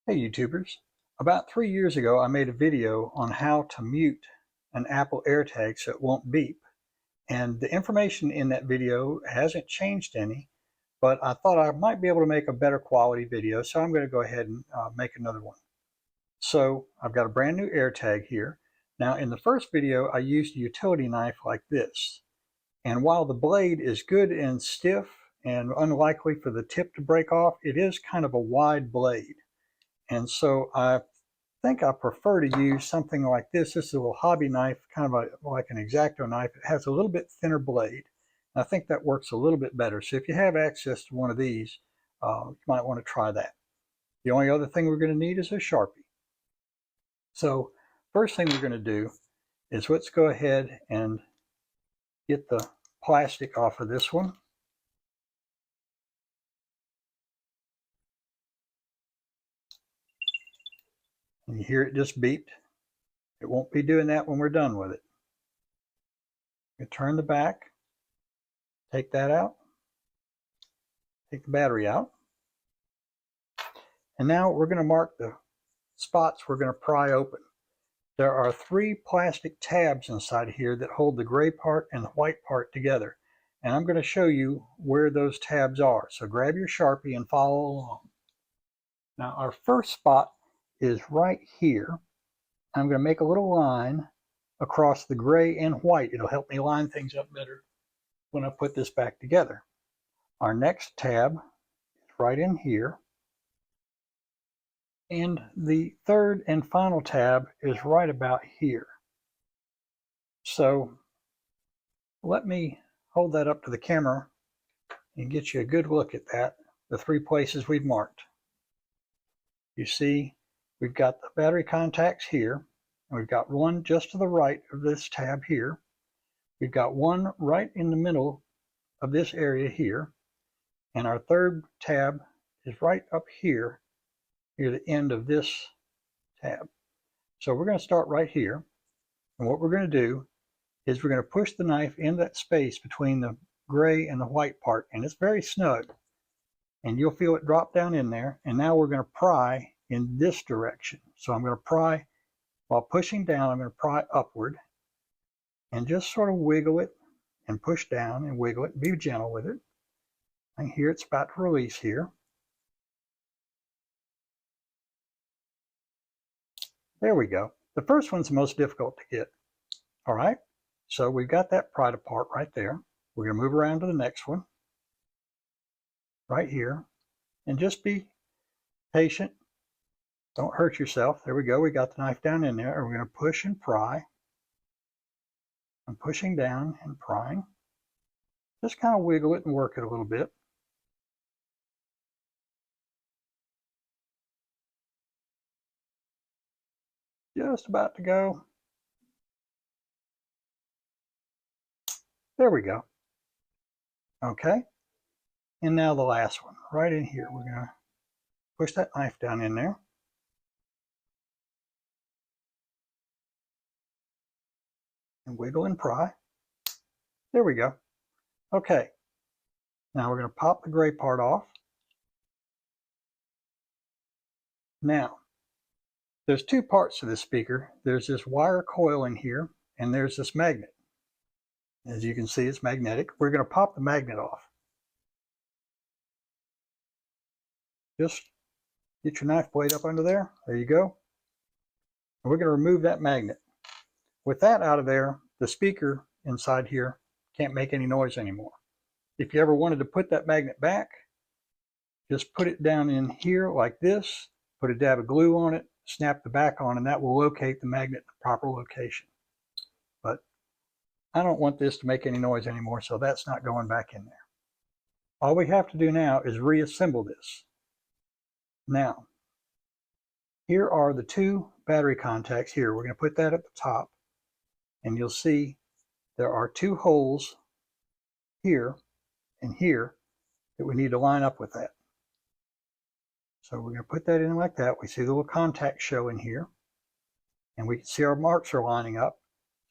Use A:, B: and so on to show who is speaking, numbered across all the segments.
A: Hey YouTubers, about 3 years ago I made a video on how to mute an Apple AirTag so it won't beep, and the information in that video hasn't changed any, but I thought I might be able to make a better quality video, so I'm going to go ahead and make another one. So I've got a brand new AirTag here. Now in the first video I used a utility knife like this, and while the blade is good and stiff and unlikely for the tip to break off, it is kind of a wide blade. And so I think I prefer to use something like this. This is a little hobby knife, kind of like an X-Acto knife. It has a little bit thinner blade. And I think that works a little bit better. So if you have access to one of these, you might want to try that. The only other thing we're going to need is a Sharpie. So first thing we're going to do is let's go ahead and get the plastic off of this one. And you hear it just beeped. It won't be doing that when we're done with it. You turn the back, take that out, take the battery out. And now we're going to mark the spots we're going to pry open. There are 3 plastic tabs inside here that hold the gray part and the white part together. And I'm going to show you where those tabs are. So grab your Sharpie and follow along. Now our first spot is right here. I'm going to make a little line across the gray and white. It'll help me line things up better when I put this back together. Our next tab is right in here. And the third and final tab is right about here. So let me hold that up to the camera and get you a good look at that, the 3 places we've marked. You see, we've got the battery contacts here, and we've got one just to the right of this tab here. We've got one right in the middle of this area here, and our third tab is right up here near the end of this tab. So we're going to start right here, and what we're going to do is we're going to push the knife in that space between the gray and the white part, and it's very snug, and you'll feel it drop down in there. And now we're going to pry in this direction. So I'm going to pry while pushing down. I'm going to pry upward and just sort of wiggle it and push down and wiggle it. Be gentle with it. And here it's about to release here. There we go. The first one's the most difficult to get. All right, so we've got that pried apart right there. We're going to move around to the next one right here, and just be patient. Don't hurt yourself. There we go. We got the knife down in there, and we're going to push and pry. I'm pushing down and prying. Just kind of wiggle it and work it a little bit. Just about to go. There we go. Okay. And now the last one, right in here. We're going to push that knife down in there. And wiggle and pry. There we go. Okay. Now we're going to pop the gray part off. Now, there's 2 parts to this speaker. There's this wire coil in here, and there's this magnet. As you can see, it's magnetic. We're going to pop the magnet off. Just get your knife blade up under there. There you go. And we're going to remove that magnet. With that out of there, the speaker inside here can't make any noise anymore. If you ever wanted to put that magnet back, just put it down in here like this, put a dab of glue on it, snap the back on, and that will locate the magnet in the proper location. But I don't want this to make any noise anymore, so that's not going back in there. All we have to do now is reassemble this. Now, here are the 2 battery contacts here. We're going to put that at the top, and you'll see there are 2 holes here and here that we need to line up with that. So we're going to put that in like that. We see the little contacts show in here, and we can see our marks are lining up.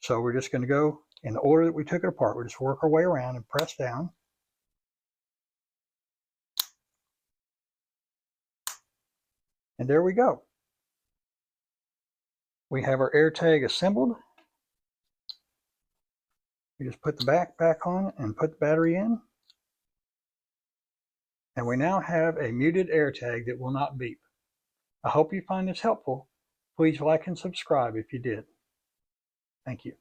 A: So we're just going to go in the order that we took it apart. We'll just work our way around and press down. And there we go. We have our AirTag assembled. We just put the back on and put the battery in. And we now have a muted AirTag that will not beep. I hope you find this helpful. Please like and subscribe if you did. Thank you.